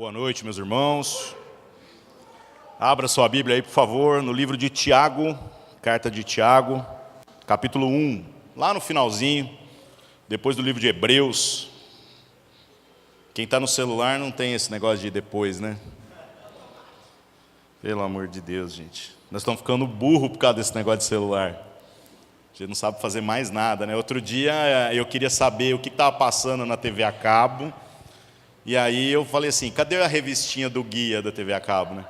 Boa noite, meus irmãos. Abra sua Bíblia aí, por favor, no livro de Tiago, carta de Tiago, capítulo 1, lá no finalzinho, depois do livro de Hebreus. Quem está no celular não tem esse negócio de depois, né? Pelo amor de Deus, gente. Nós estamos ficando burro por causa desse negócio de celular. A gente não sabe fazer mais nada, né? Outro dia eu queria saber o que estava passando na TV a cabo. E aí eu falei assim, cadê a revistinha do guia da TV a cabo, né?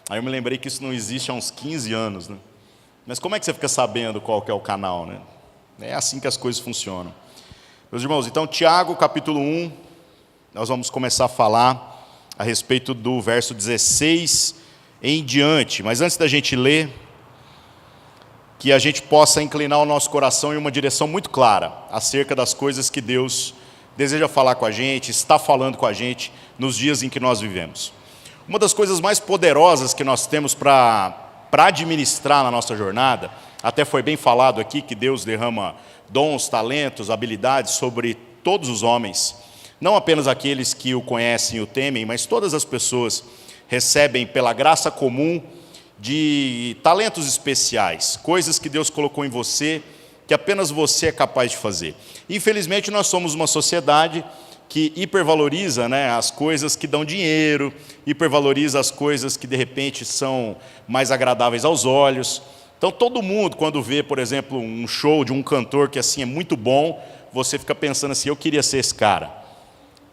Aí eu me lembrei que isso não existe há uns 15 anos, né? Mas como é que você fica sabendo qual que é o canal, né? É assim que as coisas funcionam. Meus irmãos, então Tiago, capítulo 1, nós vamos começar a falar a respeito do verso 16 em diante. Mas antes da gente ler, que a gente possa inclinar o nosso coração em uma direção muito clara acerca das coisas que Deus deseja falar com a gente, está falando com a gente nos dias em que nós vivemos. Uma das coisas mais poderosas que nós temos para administrar na nossa jornada, até foi bem falado aqui que Deus derrama dons, talentos, habilidades sobre todos os homens, não apenas aqueles que o conhecem e o temem, mas todas as pessoas recebem pela graça comum de talentos especiais, coisas que Deus colocou em você, que apenas você é capaz de fazer. Infelizmente, nós somos uma sociedade que hipervaloriza, né, as coisas que dão dinheiro, hipervaloriza as coisas que, de repente, são mais agradáveis aos olhos. Então, todo mundo, quando vê, por exemplo, um show de um cantor que assim é muito bom, você fica pensando assim, eu queria ser esse cara.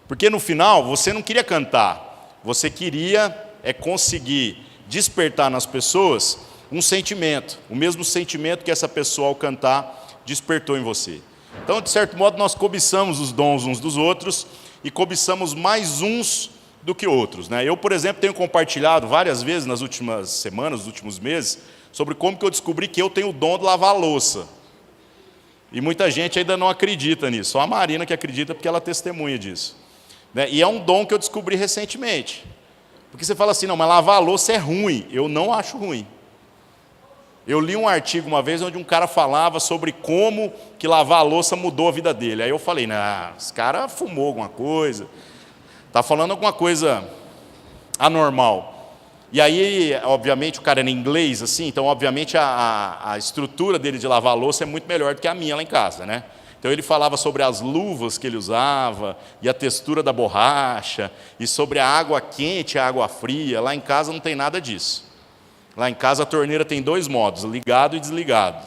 Porque, no final, você não queria cantar, você queria conseguir despertar nas pessoas um sentimento, o mesmo sentimento que essa pessoa, ao cantar, despertou em você. Então, de certo modo, nós cobiçamos os dons uns dos outros e cobiçamos mais uns do que outros, né? Eu, por exemplo, tenho compartilhado várias vezes nas últimas semanas, nos últimos meses, sobre como que eu descobri que eu tenho o dom de lavar a louça. E muita gente ainda não acredita nisso, só a Marina que acredita porque ela testemunha disso, né? E é um dom que eu descobri recentemente. Porque você fala assim, não, mas lavar a louça é ruim. Eu não acho ruim. Eu li um artigo uma vez onde um cara falava sobre como que lavar a louça mudou a vida dele. Aí eu falei, esse cara fumou alguma coisa, está falando alguma coisa anormal. E aí, obviamente, o cara era em inglês, assim, então, obviamente, a estrutura dele de lavar a louça é muito melhor do que a minha lá em casa, né? Então, ele falava sobre as luvas que ele usava, e a textura da borracha, e sobre a água quente e a água fria. Lá em casa não tem nada disso. Lá em casa a torneira tem dois modos, ligado e desligado,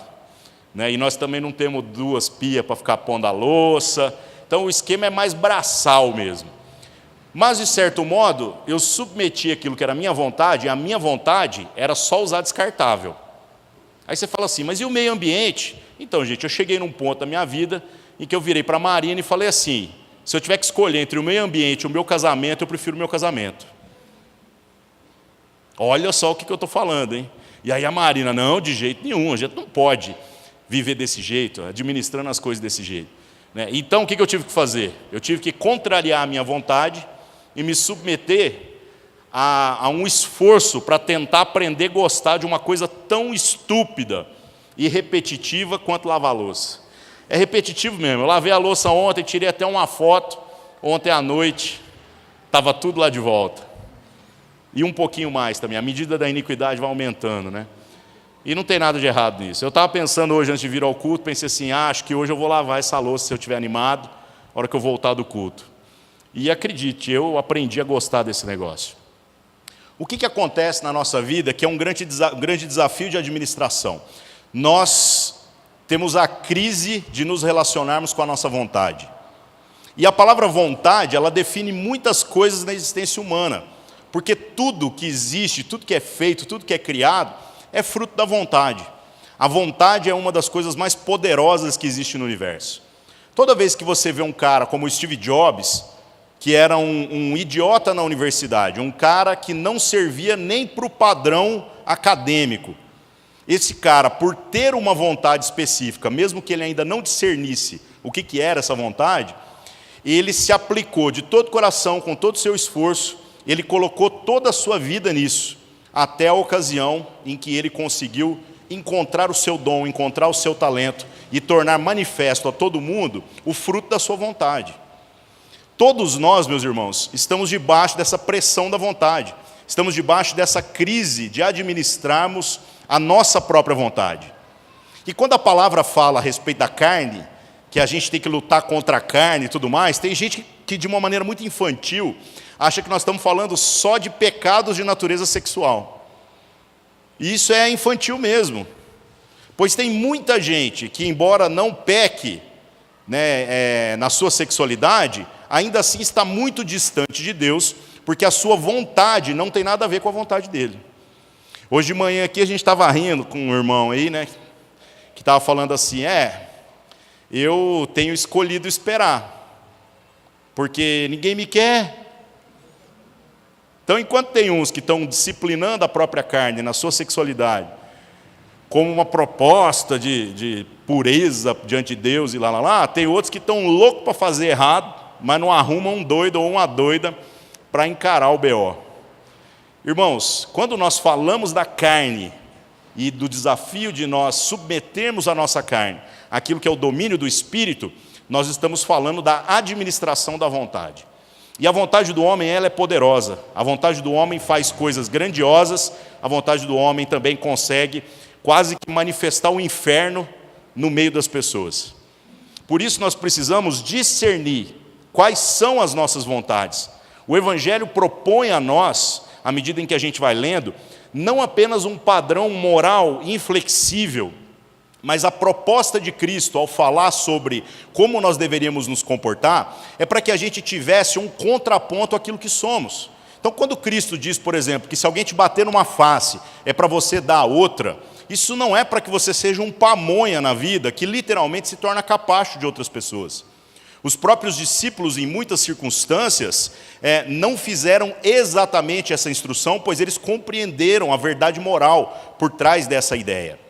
né? E nós também não temos duas pias para ficar pondo a louça. Então o esquema é mais braçal mesmo. Mas, de certo modo, eu submeti aquilo que era a minha vontade, e a minha vontade era só usar descartável. Aí você fala assim, mas e o meio ambiente? Então, gente, eu cheguei num ponto da minha vida em que eu virei para a Marina e falei assim, se eu tiver que escolher entre o meio ambiente e o meu casamento, eu prefiro o meu casamento. Olha só o que eu estou falando, hein? E aí a Marina, não, de jeito nenhum, a gente não pode viver desse jeito, administrando as coisas desse jeito, né? Então, o que eu tive que fazer? Eu tive que contrariar a minha vontade e me submeter a um esforço para tentar aprender a gostar de uma coisa tão estúpida e repetitiva quanto lavar a louça. É repetitivo mesmo. Eu lavei a louça ontem, tirei até uma foto, ontem à noite, estava tudo lá de volta. E um pouquinho mais também, a medida da iniquidade vai aumentando, né? E não tem nada de errado nisso. Eu estava pensando hoje, antes de vir ao culto, pensei assim, acho que hoje eu vou lavar essa louça se eu estiver animado, na hora que eu voltar do culto. E acredite, eu aprendi a gostar desse negócio. O que acontece na nossa vida, que é um grande desafio de administração? Nós temos a crise de nos relacionarmos com a nossa vontade. E a palavra vontade, ela define muitas coisas na existência humana. Porque tudo que existe, tudo que é feito, tudo que é criado, é fruto da vontade. A vontade é uma das coisas mais poderosas que existe no universo. Toda vez que você vê um cara como o Steve Jobs, que era um idiota na universidade, um cara que não servia nem para o padrão acadêmico, esse cara, por ter uma vontade específica, mesmo que ele ainda não discernisse o que era essa vontade, ele se aplicou de todo o coração, com todo o seu esforço, ele colocou toda a sua vida nisso, até a ocasião em que ele conseguiu encontrar o seu dom, encontrar o seu talento e tornar manifesto a todo mundo o fruto da sua vontade. Todos nós, meus irmãos, estamos debaixo dessa pressão da vontade. Estamos debaixo dessa crise de administrarmos a nossa própria vontade. E quando a palavra fala a respeito da carne, que a gente tem que lutar contra a carne e tudo mais, tem gente que de uma maneira muito infantil, acha que nós estamos falando só de pecados de natureza sexual. E isso é infantil mesmo. Pois tem muita gente que, embora não peque, na sua sexualidade, ainda assim está muito distante de Deus, porque a sua vontade não tem nada a ver com a vontade dele. Hoje de manhã aqui a gente estava rindo com um irmão aí, que estava falando assim, eu tenho escolhido esperar, porque ninguém me quer. Então, enquanto tem uns que estão disciplinando a própria carne na sua sexualidade, como uma proposta de pureza diante de Deus e lá, tem outros que estão loucos para fazer errado, mas não arrumam um doido ou uma doida para encarar o BO. Irmãos, quando nós falamos da carne e do desafio de nós submetermos a nossa carne àquilo que é o domínio do Espírito, nós estamos falando da administração da vontade. E a vontade do homem, ela é poderosa. A vontade do homem faz coisas grandiosas, a vontade do homem também consegue quase que manifestar o inferno no meio das pessoas. Por isso nós precisamos discernir quais são as nossas vontades. O Evangelho propõe a nós, à medida em que a gente vai lendo, não apenas um padrão moral inflexível, mas a proposta de Cristo ao falar sobre como nós deveríamos nos comportar, é para que a gente tivesse um contraponto àquilo que somos. Então, quando Cristo diz, por exemplo, que se alguém te bater numa face, é para você dar a outra, isso não é para que você seja um pamonha na vida, que literalmente se torna capacho de outras pessoas. Os próprios discípulos, em muitas circunstâncias, não fizeram exatamente essa instrução, pois eles compreenderam a verdade moral por trás dessa ideia.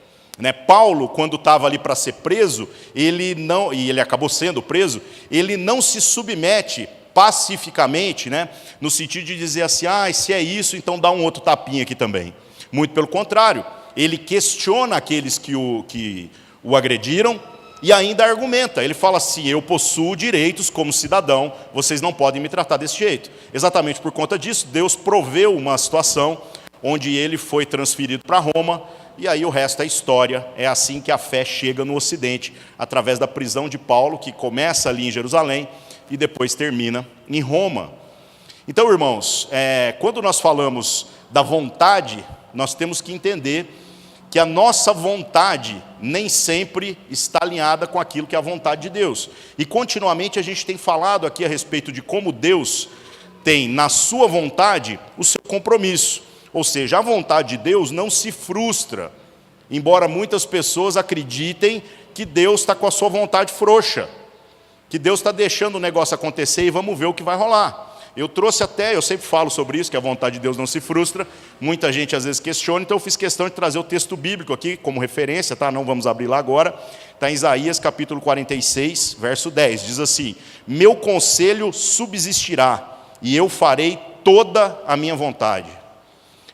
Paulo, quando estava ali para ser preso, e ele acabou sendo preso, ele não se submete pacificamente, no sentido de dizer assim, se é isso, então dá um outro tapinha aqui também. Muito pelo contrário, ele questiona aqueles que o agrediram e ainda argumenta. Ele fala assim, eu possuo direitos como cidadão, vocês não podem me tratar desse jeito. Exatamente por conta disso, Deus proveu uma situação onde ele foi transferido para Roma, e aí o resto é história. É assim que a fé chega no Ocidente, através da prisão de Paulo, que começa ali em Jerusalém e depois termina em Roma. Então, irmãos, quando nós falamos da vontade, nós temos que entender que a nossa vontade nem sempre está alinhada com aquilo que é a vontade de Deus. E continuamente a gente tem falado aqui a respeito de como Deus tem na sua vontade o seu compromisso. Ou seja, a vontade de Deus não se frustra, embora muitas pessoas acreditem que Deus está com a sua vontade frouxa, que Deus está deixando o negócio acontecer e vamos ver o que vai rolar. Eu sempre falo sobre isso, que a vontade de Deus não se frustra, muita gente às vezes questiona, então eu fiz questão de trazer o texto bíblico aqui como referência, não vamos abrir lá agora, está em Isaías capítulo 46, verso 10, diz assim, meu conselho subsistirá, e eu farei toda a minha vontade.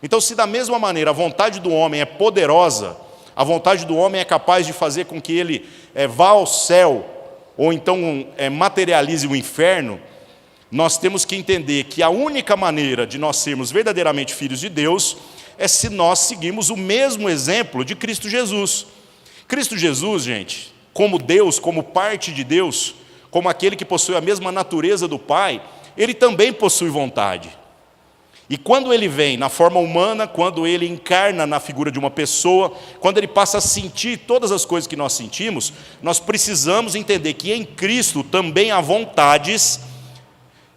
Então, se da mesma maneira a vontade do homem é poderosa, a vontade do homem é capaz de fazer com que ele vá ao céu, ou então materialize o inferno, nós temos que entender que a única maneira de nós sermos verdadeiramente filhos de Deus é se nós seguirmos o mesmo exemplo de Cristo Jesus. Cristo Jesus, gente, como Deus, como parte de Deus, como aquele que possui a mesma natureza do Pai, ele também possui vontade. E quando ele vem na forma humana, quando ele encarna na figura de uma pessoa, quando ele passa a sentir todas as coisas que nós sentimos, nós precisamos entender que em Cristo também há vontades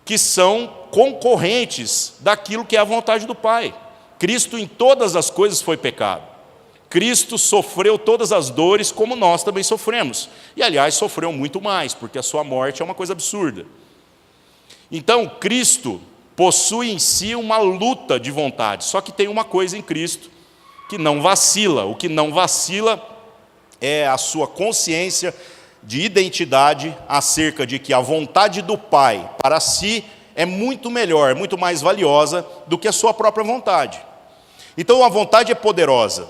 que são concorrentes daquilo que é a vontade do Pai. Cristo em todas as coisas foi pecado. Cristo sofreu todas as dores como nós também sofremos. E aliás, sofreu muito mais, porque a sua morte é uma coisa absurda. Então, Cristo possui em si uma luta de vontade, só que tem uma coisa em Cristo que não vacila. O que não vacila é a sua consciência de identidade acerca de que a vontade do Pai para si é muito melhor, é muito mais valiosa do que a sua própria vontade. Então a vontade é poderosa,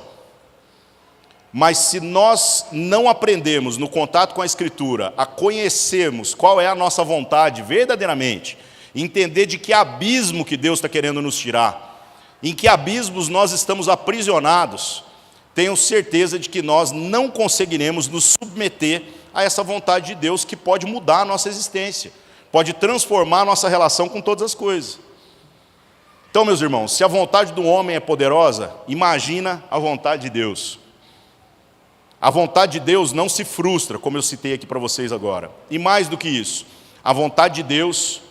Mas se nós não aprendemos no contato com a Escritura a conhecermos qual é a nossa vontade verdadeiramente, entender de que abismo que Deus está querendo nos tirar, em que abismos nós estamos aprisionados, tenho certeza de que nós não conseguiremos nos submeter a essa vontade de Deus que pode mudar a nossa existência, pode transformar a nossa relação com todas as coisas. Então, meus irmãos, se a vontade do homem é poderosa, imagina a vontade de Deus. A vontade de Deus não se frustra, como eu citei aqui para vocês agora. E mais do que isso, a vontade de Deus,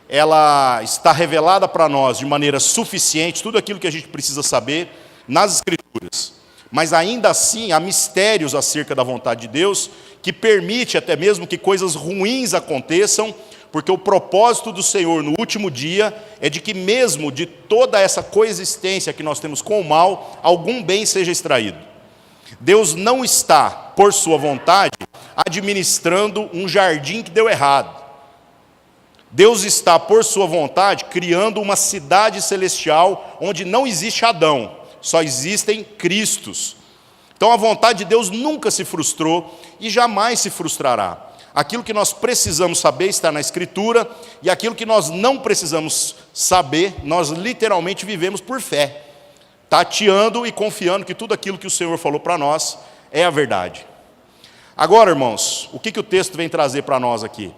ela está revelada para nós de maneira suficiente, tudo aquilo que a gente precisa saber nas Escrituras. Mas ainda assim, há mistérios acerca da vontade de Deus, que permite até mesmo que coisas ruins aconteçam, porque o propósito do Senhor no último dia é de que mesmo de toda essa coexistência que nós temos com o mal, algum bem seja extraído. Deus não está, por sua vontade, administrando um jardim que deu errado. Deus está, por sua vontade, criando uma cidade celestial onde não existe Adão, só existem Cristos. Então a vontade de Deus nunca se frustrou e jamais se frustrará. Aquilo que nós precisamos saber está na Escritura, e aquilo que nós não precisamos saber, nós literalmente vivemos por fé, tateando e confiando que tudo aquilo que o Senhor falou para nós é a verdade. Agora, irmãos, o que o texto vem trazer para nós aqui?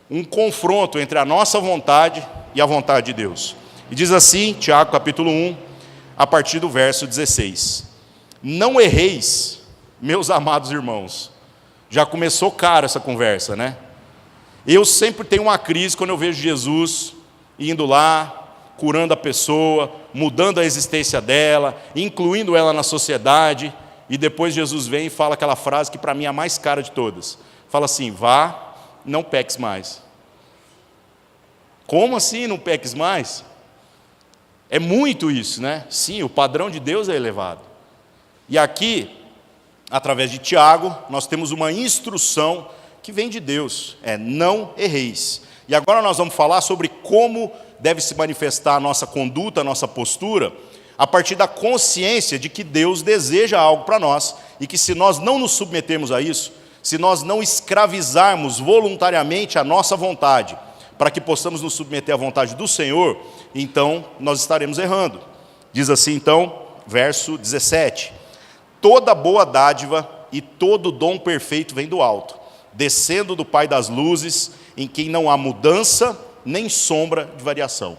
Um confronto entre a nossa vontade e a vontade de Deus. E diz assim, Tiago capítulo 1, a partir do verso 16. Não erreis, meus amados irmãos. Já começou caro essa conversa, né? Eu sempre tenho uma crise quando eu vejo Jesus indo lá, curando a pessoa, mudando a existência dela, incluindo ela na sociedade, e depois Jesus vem e fala aquela frase que para mim é a mais cara de todas. Fala assim: vá, não peques mais. Como assim não peques mais? É muito isso, né? Sim, o padrão de Deus é elevado. E aqui, através de Tiago, nós temos uma instrução que vem de Deus, não erreis. E agora nós vamos falar sobre como deve se manifestar a nossa conduta, a nossa postura, a partir da consciência de que Deus deseja algo para nós, e que se nós não nos submetermos a isso, se nós não escravizarmos voluntariamente a nossa vontade, para que possamos nos submeter à vontade do Senhor, então nós estaremos errando. Diz assim então, verso 17: toda boa dádiva e todo dom perfeito vem do alto, descendo do Pai das luzes, em quem não há mudança nem sombra de variação.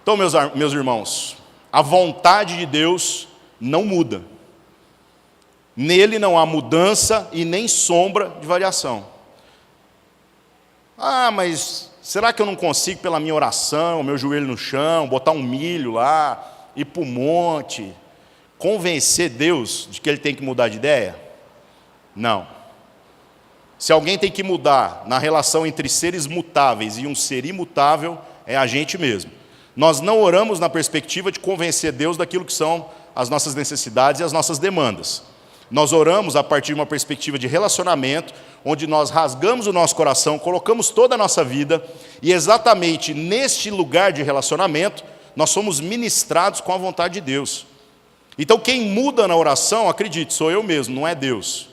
Então, meus irmãos, a vontade de Deus não muda. Nele não há mudança e nem sombra de variação. Ah, mas será que eu não consigo, pela minha oração, meu joelho no chão, botar um milho lá, ir para o monte, convencer Deus de que Ele tem que mudar de ideia? Não. Se alguém tem que mudar na relação entre seres mutáveis e um ser imutável, é a gente mesmo. Nós não oramos na perspectiva de convencer Deus daquilo que são as nossas necessidades e as nossas demandas. Nós oramos a partir de uma perspectiva de relacionamento, onde nós rasgamos o nosso coração, colocamos toda a nossa vida, e exatamente neste lugar de relacionamento, nós somos ministrados com a vontade de Deus. Então quem muda na oração, acredite, sou eu mesmo, não é Deus.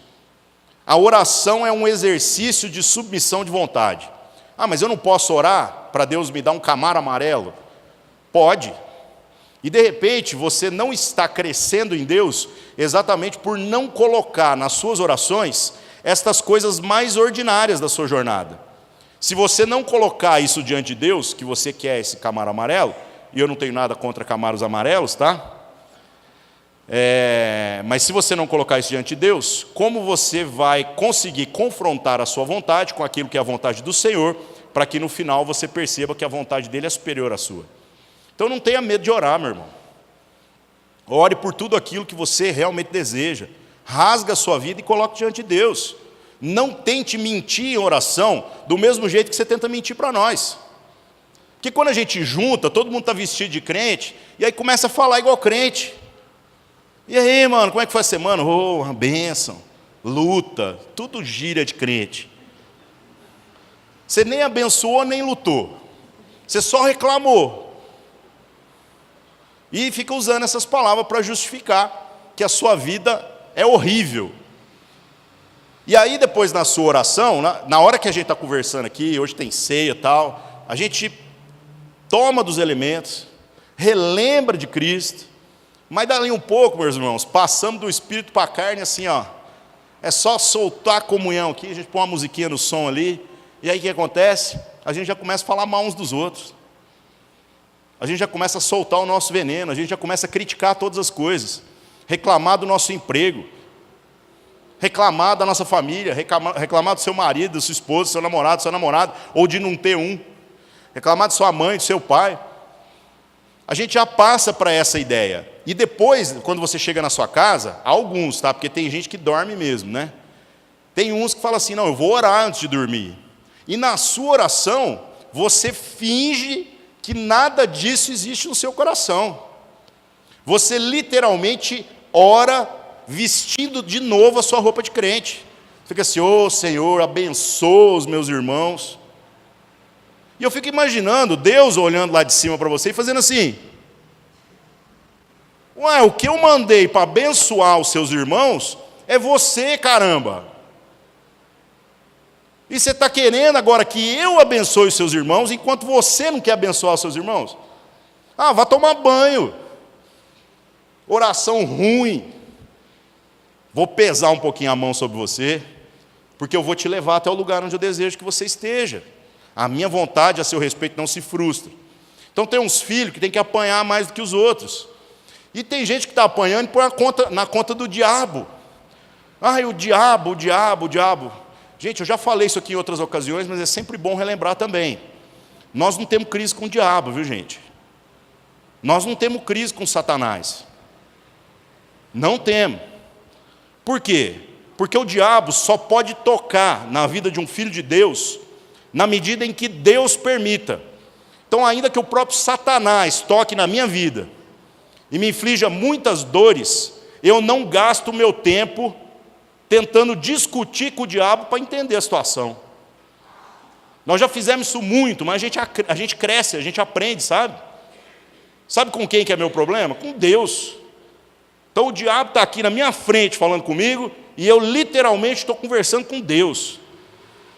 A oração é um exercício de submissão de vontade. Ah, mas eu não posso orar para Deus me dar um Camaro amarelo? Pode. E de repente você não está crescendo em Deus exatamente por não colocar nas suas orações estas coisas mais ordinárias da sua jornada. Se você não colocar isso diante de Deus, que você quer esse Camaro amarelo, e eu não tenho nada contra Camaros amarelos, tá? Mas se você não colocar isso diante de Deus, como você vai conseguir confrontar a sua vontade com aquilo que é a vontade do Senhor, para que no final você perceba que a vontade dele é superior à sua? Então não tenha medo de orar, meu irmão. Ore por tudo aquilo que você realmente deseja. Rasga a sua vida e coloque diante de Deus. Não tente mentir em oração do mesmo jeito que você tenta mentir para nós. Porque quando a gente junta, todo mundo está vestido de crente, e aí começa a falar igual crente. E aí, mano, como é que foi a semana? Oh, uma bênção, luta, tudo gira de crente. Você nem abençoou, nem lutou. Você só reclamou. E fica usando essas palavras para justificar que a sua vida é horrível. E aí depois na sua oração, na hora que a gente está conversando aqui, hoje tem ceia e tal, a gente toma dos elementos, relembra de Cristo, mas dali um pouco, meus irmãos, passamos do espírito para a carne assim, ó, é só soltar a comunhão aqui, a gente põe uma musiquinha no som ali, e aí o que acontece? A gente já começa a falar mal uns dos outros. A gente já começa a soltar o nosso veneno, a gente já começa a criticar todas as coisas, reclamar do nosso emprego, reclamar da nossa família, reclamar do seu marido, da sua esposa, do seu namorado, ou de não ter um, reclamar de sua mãe, do seu pai. A gente já passa para essa ideia. E depois, quando você chega na sua casa, alguns, tá? Porque tem gente que dorme mesmo, né? Tem uns que falam assim, não, eu vou orar antes de dormir. E na sua oração, você finge que nada disso existe no seu coração. Você literalmente ora vestindo de novo a sua roupa de crente. Fica assim, ô Senhor, abençoa os meus irmãos. E eu fico imaginando Deus olhando lá de cima para você e fazendo assim, ué, o que eu mandei para abençoar os seus irmãos é você, caramba. E você está querendo agora que eu abençoe os seus irmãos, enquanto você não quer abençoar os seus irmãos? Ah, vá tomar banho. Oração ruim. Vou pesar um pouquinho a mão sobre você, porque eu vou te levar até o lugar onde eu desejo que você esteja. A minha vontade a seu respeito não se frustra. Então tem uns filhos que tem que apanhar mais do que os outros. E tem gente que está apanhando e põe na conta do diabo. Ai, o diabo. Gente, eu já falei isso aqui em outras ocasiões, mas é sempre bom relembrar também. Nós não temos crise com o diabo, viu, gente? Nós não temos crise com Satanás. Não temos. Por quê? Porque o diabo só pode tocar na vida de um filho de Deus na medida em que Deus permita. Então, ainda que o próprio Satanás toque na minha vida e me inflija muitas dores, eu não gasto o meu tempo tentando discutir com o diabo para entender a situação. Nós já fizemos isso muito, mas a gente cresce, a gente aprende, sabe? Sabe com quem que é meu problema? Com Deus. Então o diabo está aqui na minha frente falando comigo e eu literalmente estou conversando com Deus.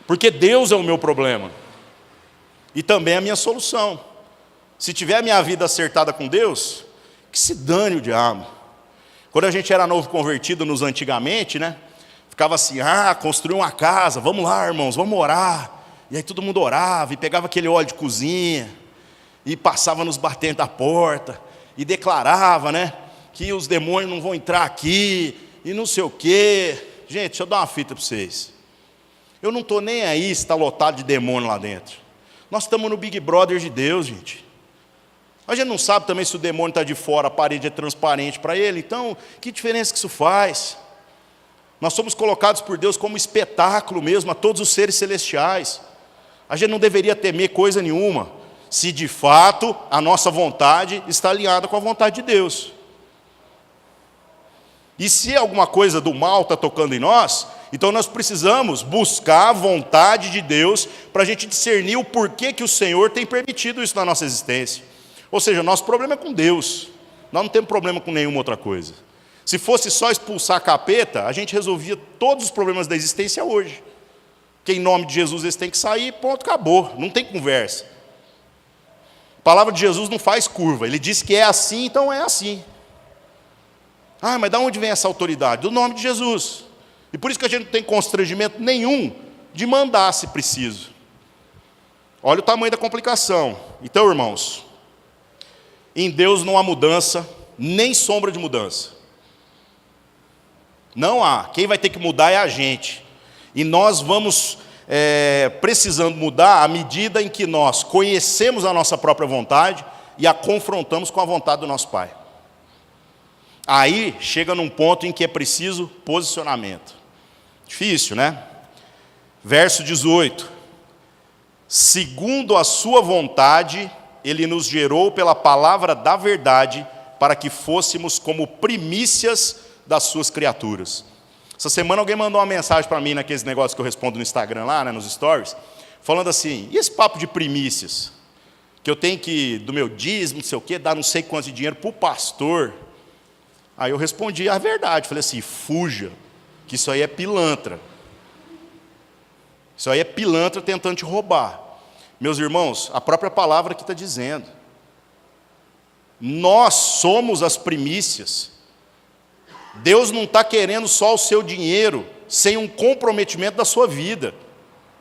Porque Deus é o meu problema. E também a minha solução. Se tiver a minha vida acertada com Deus, que se dane o diabo. Quando a gente era novo convertido nos antigamente, né? Ficava assim, construir uma casa, vamos lá, irmãos, vamos orar. E aí todo mundo orava, e pegava aquele óleo de cozinha, e passava nos batentes da porta, e declarava, né, que os demônios não vão entrar aqui, e não sei o quê. Gente, deixa eu dar uma fita para vocês. Eu não estou nem aí se está lotado de demônio lá dentro. Nós estamos no Big Brother de Deus, gente. A gente não sabe também se o demônio está de fora, a parede é transparente para ele, então, que diferença que isso faz? Nós somos colocados por Deus como espetáculo mesmo a todos os seres celestiais. A gente não deveria temer coisa nenhuma, se de fato a nossa vontade está alinhada com a vontade de Deus. E se alguma coisa do mal está tocando em nós, então nós precisamos buscar a vontade de Deus para a gente discernir o porquê que o Senhor tem permitido isso na nossa existência. Ou seja, nosso problema é com Deus, nós não temos problema com nenhuma outra coisa. Se fosse só expulsar a capeta, a gente resolvia todos os problemas da existência hoje. Que em nome de Jesus eles têm que sair, ponto, acabou, não tem conversa. A palavra de Jesus não faz curva, ele diz que é assim, então é assim. Mas de onde vem essa autoridade? Do nome de Jesus. E por isso que a gente não tem constrangimento nenhum de mandar se preciso. Olha o tamanho da complicação. Então, irmãos, em Deus não há mudança, nem sombra de mudança. Não há. Quem vai ter que mudar é a gente. E nós vamos precisando mudar à medida em que nós conhecemos a nossa própria vontade e a confrontamos com a vontade do nosso Pai. Aí chega num ponto em que é preciso posicionamento. Difícil, né? Verso 18. Segundo a sua vontade, Ele nos gerou pela palavra da verdade, para que fôssemos como primícias das suas criaturas. Essa semana alguém mandou uma mensagem para mim, naqueles negócios que eu respondo no Instagram lá, né, nos stories, falando assim, e esse papo de primícias? Que eu tenho que, do meu dízimo, não sei o quê, dar não sei quanto de dinheiro para o pastor. Aí eu respondi a verdade, falei assim, fuja, que isso aí é pilantra. Isso aí é pilantra tentando te roubar. Meus irmãos, a própria palavra que está dizendo. Nós somos as primícias. Deus não está querendo só o seu dinheiro, sem um comprometimento da sua vida,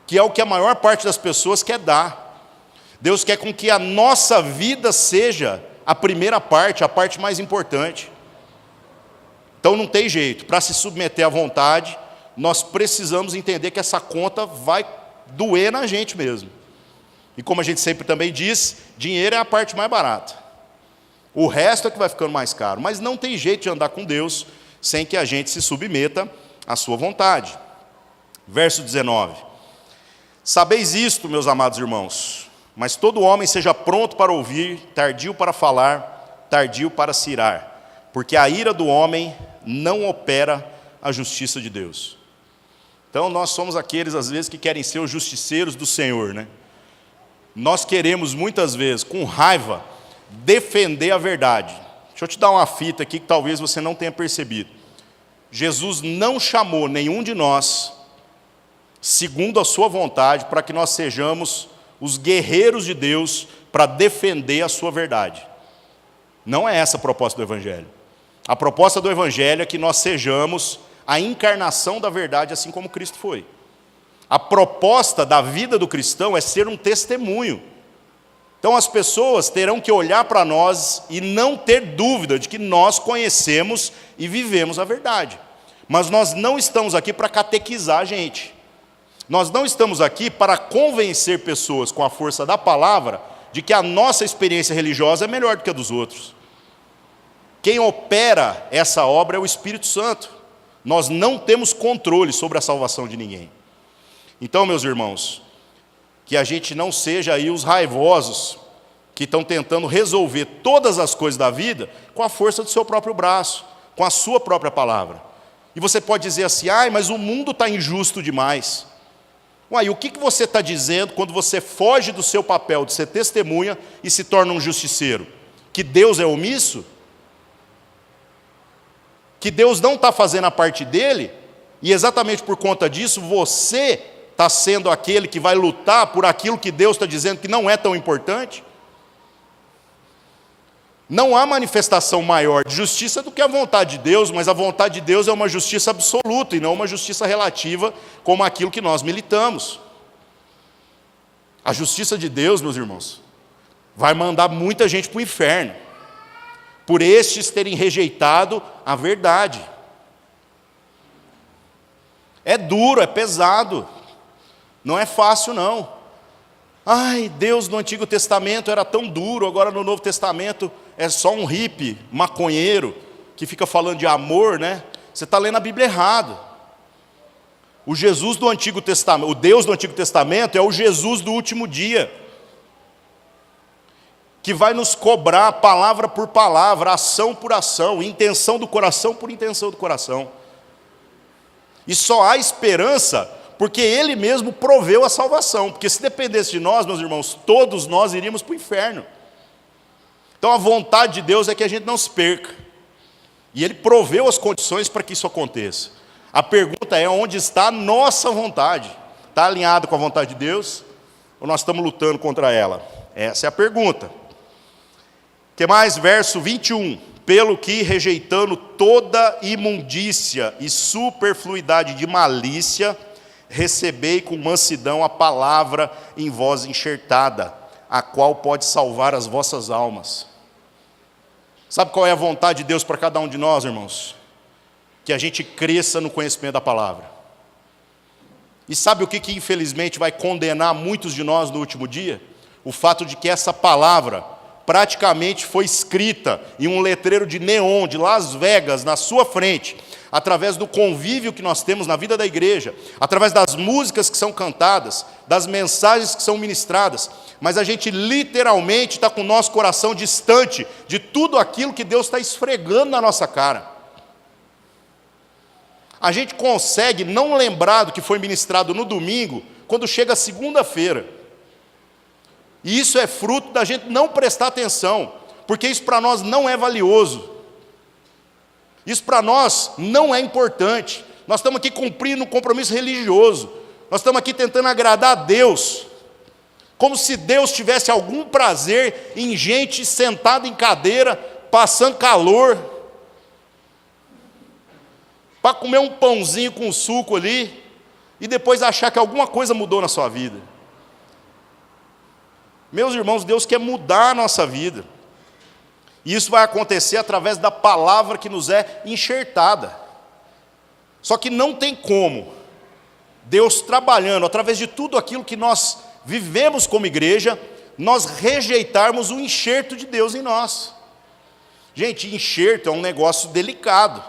que é o que a maior parte das pessoas quer dar. Deus quer com que a nossa vida seja a primeira parte, a parte mais importante. Então não tem jeito, para se submeter à vontade, nós precisamos entender que essa conta vai doer na gente mesmo. E como a gente sempre também diz, dinheiro é a parte mais barata. O resto é que vai ficando mais caro. Mas não tem jeito de andar com Deus sem que a gente se submeta à sua vontade. Verso 19. Sabeis isto, meus amados irmãos, mas todo homem seja pronto para ouvir, tardio para falar, tardio para se irar, porque a ira do homem não opera a justiça de Deus. Então nós somos aqueles, às vezes, que querem ser os justiceiros do Senhor, né? Nós queremos, muitas vezes, com raiva, defender a verdade. Deixa eu te dar uma fita aqui que talvez você não tenha percebido. Jesus não chamou nenhum de nós, segundo a sua vontade, para que nós sejamos os guerreiros de Deus para defender a sua verdade. Não é essa a proposta do Evangelho. A proposta do Evangelho é que nós sejamos a encarnação da verdade, assim como Cristo foi. A proposta da vida do cristão é ser um testemunho. Então as pessoas terão que olhar para nós e não ter dúvida de que nós conhecemos e vivemos a verdade. Mas nós não estamos aqui para catequizar a gente. Nós não estamos aqui para convencer pessoas com a força da palavra de que a nossa experiência religiosa é melhor do que a dos outros. Quem opera essa obra é o Espírito Santo. Nós não temos controle sobre a salvação de ninguém. Então, meus irmãos, que a gente não seja aí os raivosos que estão tentando resolver todas as coisas da vida com a força do seu próprio braço, com a sua própria palavra. E você pode dizer assim, mas o mundo está injusto demais. E o que você está dizendo quando você foge do seu papel de ser testemunha e se torna um justiceiro? Que Deus é omisso? Que Deus não está fazendo a parte dele? E exatamente por conta disso, você está sendo aquele que vai lutar por aquilo que Deus está dizendo que não é tão importante? Não há manifestação maior de justiça do que a vontade de Deus, mas a vontade de Deus é uma justiça absoluta e não uma justiça relativa como aquilo que nós militamos. A justiça de Deus, meus irmãos, vai mandar muita gente para o inferno, por estes terem rejeitado a verdade. É duro, é pesado, não é fácil não. Deus no Antigo Testamento era tão duro, agora no Novo Testamento é só um hippie, maconheiro, que fica falando de amor, né? Você está lendo a Bíblia errado. O Jesus do Antigo Testamento, o Deus do Antigo Testamento é o Jesus do último dia, que vai nos cobrar palavra por palavra, ação por ação, intenção do coração por intenção do coração. E só há esperança porque Ele mesmo proveu a salvação. Porque se dependesse de nós, meus irmãos, todos nós iríamos para o inferno. Então a vontade de Deus é que a gente não se perca. E Ele proveu as condições para que isso aconteça. A pergunta é, onde está a nossa vontade? Está alinhado com a vontade de Deus? Ou nós estamos lutando contra ela? Essa é a pergunta. O que mais? Verso 21. Pelo que, rejeitando toda imundícia e superfluidade de malícia, recebei com mansidão a palavra em vós enxertada, a qual pode salvar as vossas almas. Sabe qual é a vontade de Deus para cada um de nós, irmãos? Que a gente cresça no conhecimento da palavra. E sabe o que infelizmente vai condenar muitos de nós no último dia? O fato de que essa palavra praticamente foi escrita em um letreiro de neon de Las Vegas na sua frente, através do convívio que nós temos na vida da igreja, através das músicas que são cantadas, das mensagens que são ministradas, mas a gente literalmente está com o nosso coração distante de tudo aquilo que Deus está esfregando na nossa cara. A gente consegue não lembrar do que foi ministrado no domingo, quando chega a segunda-feira. E isso é fruto da gente não prestar atenção, porque isso para nós não é valioso. Isso para nós não é importante. Nós estamos aqui cumprindo um compromisso religioso. Nós estamos aqui tentando agradar a Deus. Como se Deus tivesse algum prazer em gente sentada em cadeira, passando calor, para comer um pãozinho com suco ali, e depois achar que alguma coisa mudou na sua vida. Meus irmãos, Deus quer mudar a nossa vida. E isso vai acontecer através da palavra que nos é enxertada. Só que não tem como Deus trabalhando através de tudo aquilo que nós vivemos como igreja, nós rejeitarmos o enxerto de Deus em nós. Gente, enxerto é um negócio delicado.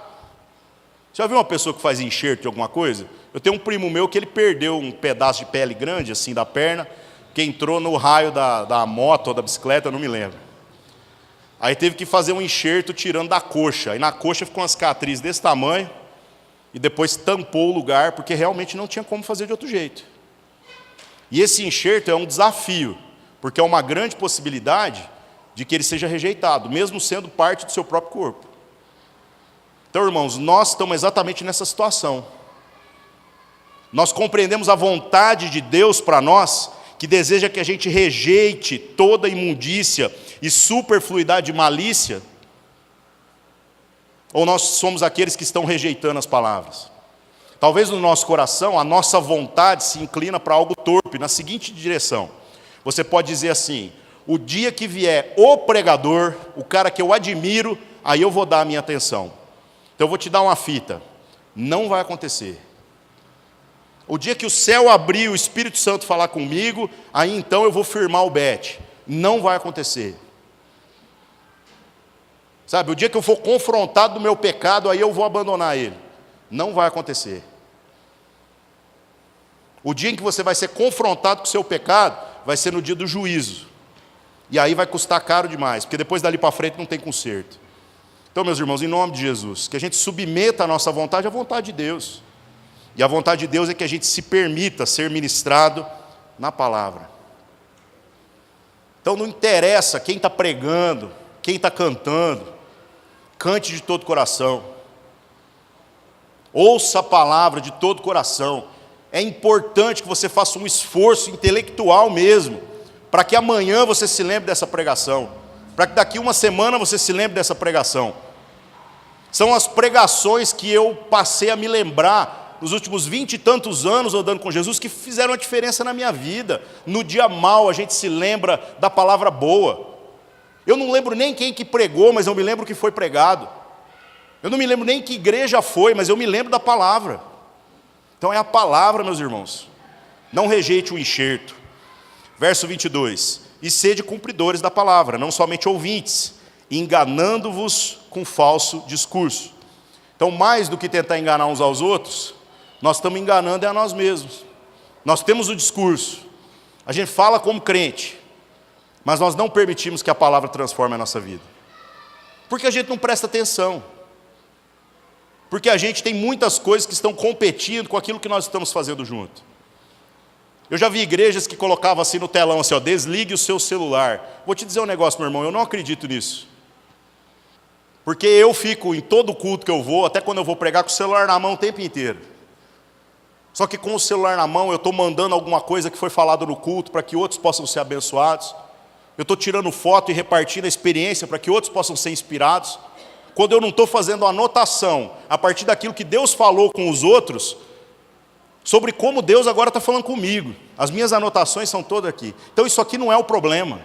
Já viu uma pessoa que faz enxerto de alguma coisa? Eu tenho um primo meu que ele perdeu um pedaço de pele grande, assim, da perna, que entrou no raio da moto ou da bicicleta, eu não me lembro. Aí teve que fazer um enxerto tirando da coxa. Aí na coxa ficou uma cicatriz desse tamanho, e depois tampou o lugar, porque realmente não tinha como fazer de outro jeito. E esse enxerto é um desafio, porque é uma grande possibilidade de que ele seja rejeitado, mesmo sendo parte do seu próprio corpo. Então, irmãos, nós estamos exatamente nessa situação. Nós compreendemos a vontade de Deus para nós, que deseja que a gente rejeite toda imundícia e superfluidade de malícia, ou nós somos aqueles que estão rejeitando as palavras? Talvez no nosso coração, a nossa vontade se inclina para algo torpe, na seguinte direção. Você pode dizer assim: o dia que vier o pregador, o cara que eu admiro, aí eu vou dar a minha atenção. Então eu vou te dar uma fita. Não vai acontecer. O dia que o céu abrir, o Espírito Santo falar comigo, aí então eu vou firmar o bet. Não vai acontecer. Sabe, o dia que eu for confrontado do meu pecado, aí eu vou abandonar ele. Não vai acontecer. O dia em que você vai ser confrontado com o seu pecado, vai ser no dia do juízo. E aí vai custar caro demais, porque depois dali para frente não tem conserto. Então, meus irmãos, em nome de Jesus, que a gente submeta a nossa vontade à vontade de Deus. E a vontade de Deus é que a gente se permita ser ministrado na palavra. Então não interessa quem está pregando, quem está cantando, cante de todo o coração. Ouça a palavra de todo o coração. É importante que você faça um esforço intelectual mesmo, para que amanhã você se lembre dessa pregação, para que daqui uma semana você se lembre dessa pregação. São as pregações que eu passei a me lembrar nos últimos 20 e tantos anos andando com Jesus, que fizeram a diferença na minha vida. No dia mau a gente se lembra da palavra boa. Eu não lembro nem quem que pregou, mas eu me lembro que foi pregado. Eu não me lembro nem que igreja foi, mas eu me lembro da palavra. Então é a palavra, meus irmãos. Não rejeite o enxerto. Verso 22. E sede cumpridores da palavra, não somente ouvintes, enganando-vos com falso discurso. Então, mais do que tentar enganar uns aos outros, nós estamos enganando a nós mesmos. Nós temos o discurso, a gente fala como crente, mas nós não permitimos que a palavra transforme a nossa vida. Porque a gente não presta atenção. Porque a gente tem muitas coisas que estão competindo com aquilo que nós estamos fazendo junto. Eu já vi igrejas que colocavam assim no telão, assim, ó, desligue o seu celular. Vou te dizer um negócio, meu irmão, eu não acredito nisso. Porque eu fico em todo culto que eu vou, até quando eu vou pregar, com o celular na mão o tempo inteiro. Só que com o celular na mão eu estou mandando alguma coisa que foi falado no culto para que outros possam ser abençoados. Eu estou tirando foto e repartindo a experiência para que outros possam ser inspirados. Quando eu não estou fazendo anotação a partir daquilo que Deus falou com os outros, sobre como Deus agora está falando comigo. As minhas anotações são todas aqui. Então isso aqui não é o problema.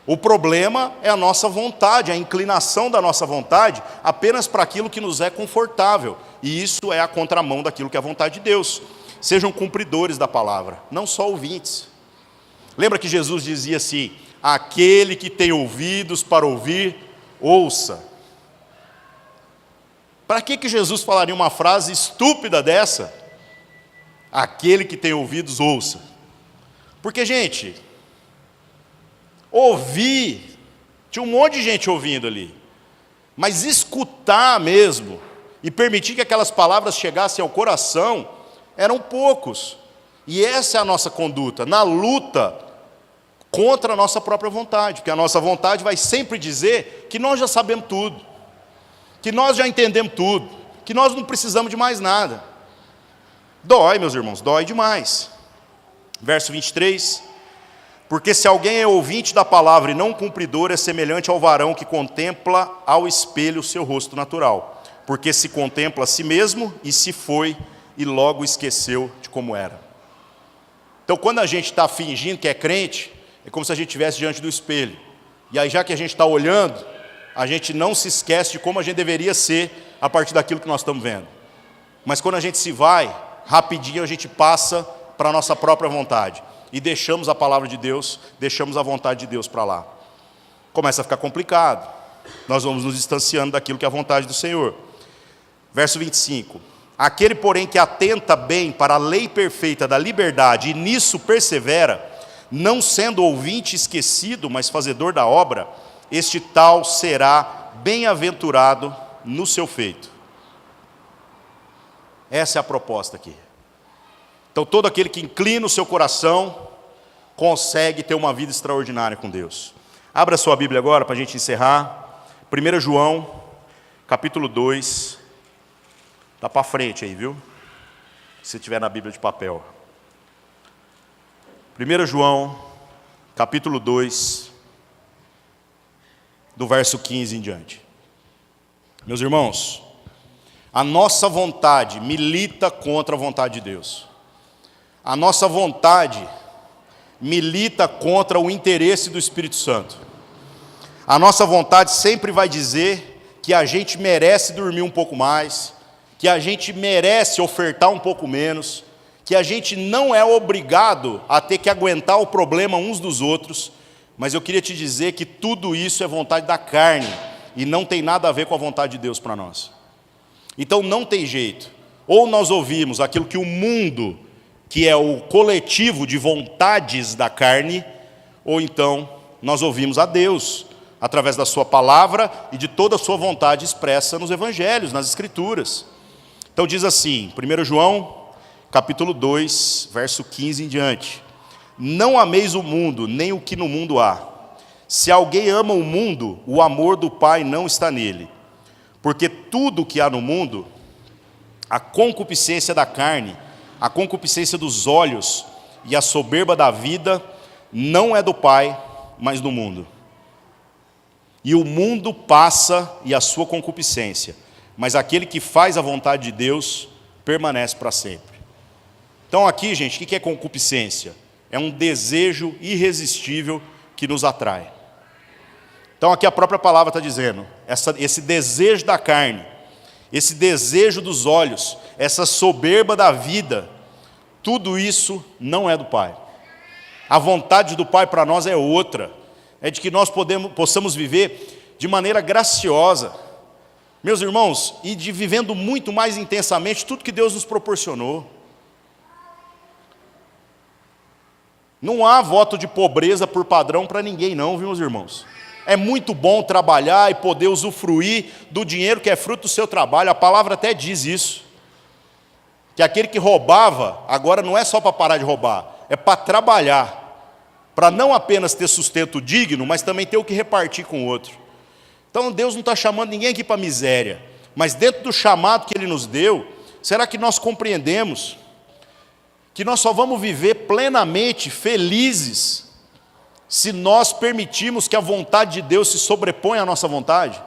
O problema é a nossa vontade, a inclinação da nossa vontade apenas para aquilo que nos é confortável. E isso é a contramão daquilo que é a vontade de Deus. Sejam cumpridores da palavra, não só ouvintes. Lembra que Jesus dizia assim: aquele que tem ouvidos para ouvir, ouça. Para que Jesus falaria uma frase estúpida dessa? Aquele que tem ouvidos, ouça. Porque, gente, ouvir, tinha um monte de gente ouvindo ali, mas escutar mesmo, e permitir que aquelas palavras chegassem ao coração, eram poucos. E essa é a nossa conduta, na luta contra a nossa própria vontade, porque a nossa vontade vai sempre dizer que nós já sabemos tudo, que nós já entendemos tudo, que nós não precisamos de mais nada. Dói, meus irmãos, dói demais. Verso 23, porque se alguém é ouvinte da palavra e não cumpridor, é semelhante ao varão que contempla ao espelho o seu rosto natural, porque se contempla a si mesmo e se foi e logo esqueceu de como era. Então, quando a gente está fingindo que é crente, é como se a gente estivesse diante do espelho. E aí, já que a gente está olhando, a gente não se esquece de como a gente deveria ser a partir daquilo que nós estamos vendo. Mas quando a gente se vai, rapidinho a gente passa para a nossa própria vontade. E deixamos a palavra de Deus, deixamos a vontade de Deus para lá. Começa a ficar complicado. Nós vamos nos distanciando daquilo que é a vontade do Senhor. Verso 25. Aquele, porém, que atenta bem para a lei perfeita da liberdade e nisso persevera, não sendo ouvinte esquecido, mas fazedor da obra, este tal será bem-aventurado no seu feito. Essa é a proposta aqui. Então, todo aquele que inclina o seu coração consegue ter uma vida extraordinária com Deus. Abra sua Bíblia agora para a gente encerrar. 1 João, capítulo 2. Está para frente aí, viu? Se tiver na Bíblia de papel. 1 João, capítulo 2, do verso 15 em diante. Meus irmãos, a nossa vontade milita contra a vontade de Deus. A nossa vontade milita contra o interesse do Espírito Santo. A nossa vontade sempre vai dizer que a gente merece dormir um pouco mais, que a gente merece ofertar um pouco menos, que a gente não é obrigado a ter que aguentar o problema uns dos outros, mas eu queria te dizer que tudo isso é vontade da carne e não tem nada a ver com a vontade de Deus para nós. Então não tem jeito. Ou nós ouvimos aquilo que o mundo, que é o coletivo de vontades da carne, ou então nós ouvimos a Deus, através da sua palavra e de toda a sua vontade expressa nos evangelhos, nas escrituras. Então diz assim, 1 João, capítulo 2, verso 15 em diante. Não ameis o mundo, nem o que no mundo há. Se alguém ama o mundo, o amor do Pai não está nele. Porque tudo o que há no mundo, a concupiscência da carne, a concupiscência dos olhos e a soberba da vida, não é do Pai, mas do mundo. E o mundo passa e a sua concupiscência, mas aquele que faz a vontade de Deus permanece para sempre. Então aqui, gente, o que é concupiscência? É um desejo irresistível que nos atrai. Então aqui a própria palavra está dizendo, esse desejo da carne, esse desejo dos olhos, essa soberba da vida, tudo isso não é do Pai. A vontade do Pai para nós é outra, é de que nós possamos viver de maneira graciosa, meus irmãos, e de vivendo muito mais intensamente tudo que Deus nos proporcionou. Não há voto de pobreza por padrão para ninguém não, viu, meus irmãos? É muito bom trabalhar e poder usufruir do dinheiro que é fruto do seu trabalho. A palavra até diz isso. Que aquele que roubava, agora não é só para parar de roubar, é para trabalhar. Para não apenas ter sustento digno, mas também ter o que repartir com o outro. Então Deus não está chamando ninguém aqui para miséria. Mas dentro do chamado que Ele nos deu, será que nós compreendemos que nós só vamos viver plenamente felizes se nós permitirmos que a vontade de Deus se sobreponha à nossa vontade?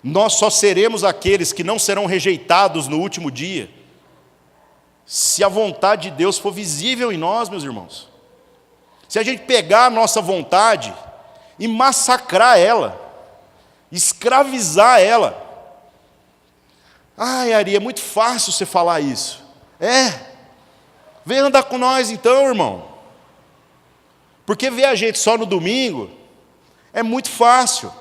Nós só seremos aqueles que não serão rejeitados no último dia, se a vontade de Deus for visível em nós, meus irmãos. Se a gente pegar a nossa vontade e massacrar ela, escravizar ela. Ai, Ari, é muito fácil você falar isso. Vem andar com nós então, irmão. Porque ver a gente só no domingo é muito fácil.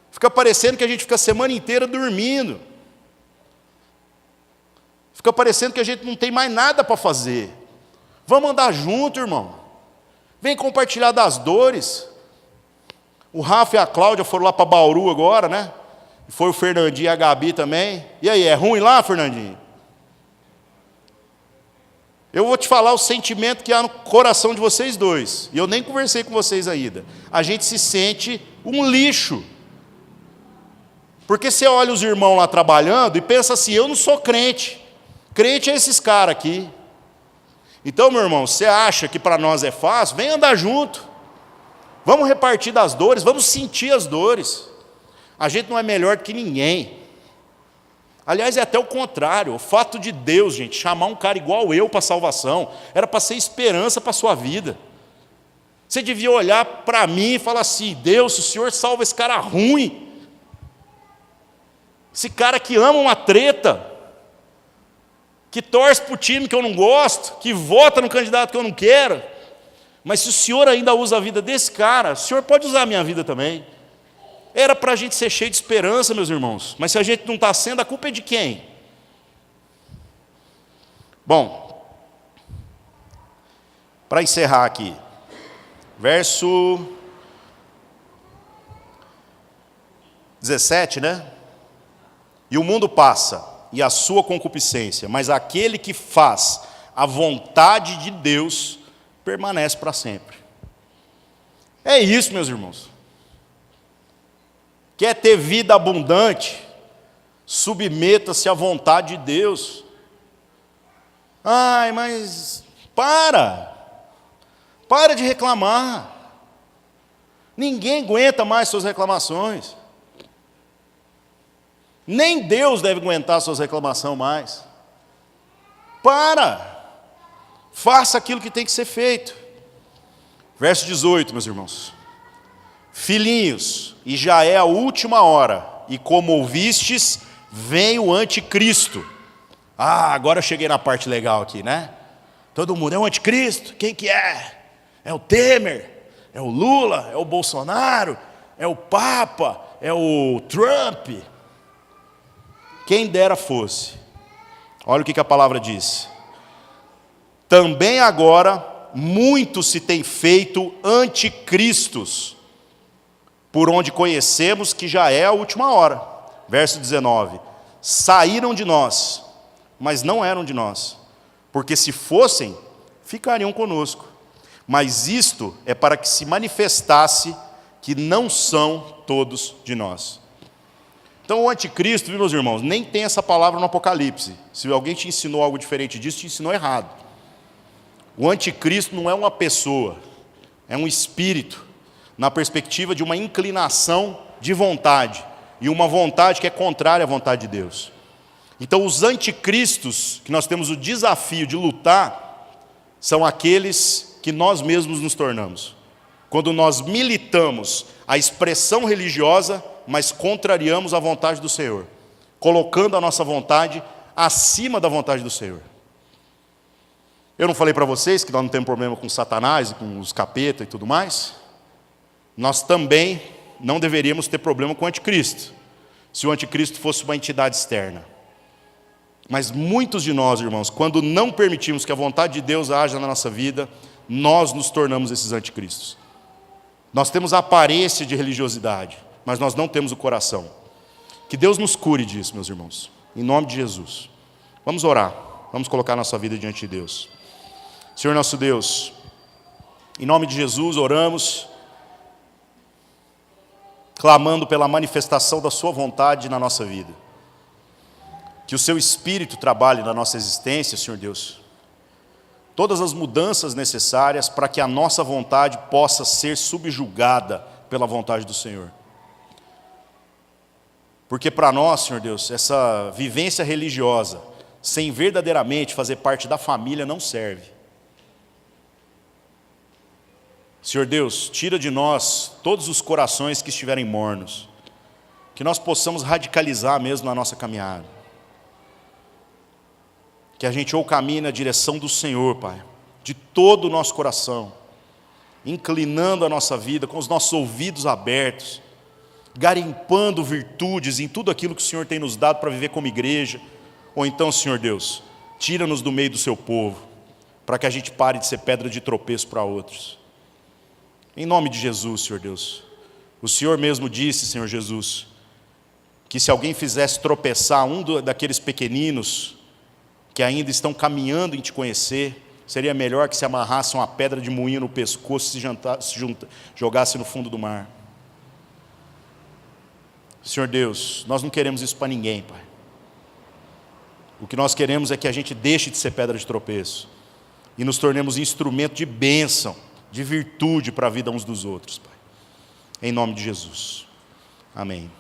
Fica parecendo que a gente fica a semana inteira dormindo. Fica parecendo que a gente não tem mais nada para fazer. Vamos andar junto, irmão. Vem compartilhar das dores. O Rafa e a Cláudia foram lá para Bauru agora, né? E foi o Fernandinho e a Gabi também. E aí, é ruim lá, Fernandinho? Eu vou te falar o sentimento que há no coração de vocês dois. E eu nem conversei com vocês ainda. A gente se sente um lixo. Porque você olha os irmãos lá trabalhando e pensa assim, eu não sou crente. Crente é esses caras aqui. Então, meu irmão, você acha que para nós é fácil? Vem andar junto. Vamos repartir das dores, vamos sentir as dores. A gente não é melhor do que ninguém. Aliás, é até o contrário. O fato de Deus, gente, chamar um cara igual eu para a salvação, era para ser esperança para a sua vida. Você devia olhar para mim e falar assim, Deus, se o Senhor salva esse cara ruim, esse cara que ama uma treta, que torce para o time que eu não gosto, que vota no candidato que eu não quero, mas se o Senhor ainda usa a vida desse cara, o Senhor pode usar a minha vida também. Era para a gente ser cheio de esperança, meus irmãos, mas se a gente não está sendo, a culpa é de quem? Bom, para encerrar aqui, verso 17, né? E o mundo passa, e a sua concupiscência, mas aquele que faz a vontade de Deus permanece para sempre. É isso, meus irmãos. Quer ter vida abundante? Submeta-se à vontade de Deus. Ai, mas para de reclamar. Ninguém aguenta mais suas reclamações. Nem Deus deve aguentar suas reclamações mais. Faça aquilo que tem que ser feito. Verso 18, meus irmãos. Filhinhos, e já é a última hora, e como ouvistes, vem o anticristo. Agora eu cheguei na parte legal aqui, né? Todo mundo, é o anticristo? Quem que é? É o Temer? É o Lula? É o Bolsonaro? É o Papa? É o Trump? Quem dera fosse. Olha o que a palavra diz. Também agora, muito se tem feito anticristos, por onde conhecemos que já é a última hora. Verso 19. Saíram de nós, mas não eram de nós, porque se fossem, ficariam conosco. Mas isto é para que se manifestasse que não são todos de nós. Então o anticristo, viu, meus irmãos, nem tem essa palavra no Apocalipse. Se alguém te ensinou algo diferente disso, te ensinou errado. O anticristo não é uma pessoa, é um espírito, na perspectiva de uma inclinação de vontade, e uma vontade que é contrária à vontade de Deus. Então os anticristos, que nós temos o desafio de lutar, são aqueles que nós mesmos nos tornamos. Quando nós militamos a expressão religiosa, mas contrariamos a vontade do Senhor, colocando a nossa vontade acima da vontade do Senhor. Eu não falei para vocês que nós não temos problema com Satanás, e com os capeta e tudo mais? Nós também não deveríamos ter problema com o anticristo, se o anticristo fosse uma entidade externa. Mas muitos de nós, irmãos, quando não permitimos que a vontade de Deus haja na nossa vida, nós nos tornamos esses anticristos. Nós temos a aparência de religiosidade, mas nós não temos o coração. Que Deus nos cure disso, meus irmãos, em nome de Jesus. Vamos orar, vamos colocar nossa vida diante de Deus. Senhor nosso Deus, em nome de Jesus oramos, clamando pela manifestação da sua vontade na nossa vida. Que o seu Espírito trabalhe na nossa existência, Senhor Deus. Todas as mudanças necessárias para que a nossa vontade possa ser subjugada pela vontade do Senhor. Porque para nós, Senhor Deus, essa vivência religiosa, sem verdadeiramente fazer parte da família, não serve. Senhor Deus, tira de nós todos os corações que estiverem mornos, que nós possamos radicalizar mesmo na nossa caminhada. Que a gente ou caminhe na direção do Senhor, Pai, de todo o nosso coração, inclinando a nossa vida, com os nossos ouvidos abertos, garimpando virtudes em tudo aquilo que o Senhor tem nos dado para viver como igreja. Ou então, Senhor Deus, tira-nos do meio do seu povo, para que a gente pare de ser pedra de tropeço para outros. Em nome de Jesus, Senhor Deus. O Senhor mesmo disse, Senhor Jesus, que se alguém fizesse tropeçar daqueles pequeninos que ainda estão caminhando em te conhecer, seria melhor que se amarrasse uma pedra de moinho no pescoço e jogasse no fundo do mar. Senhor Deus, nós não queremos isso para ninguém, Pai. O que nós queremos é que a gente deixe de ser pedra de tropeço e nos tornemos instrumento de bênção, de virtude para a vida uns dos outros, Pai. Em nome de Jesus. Amém.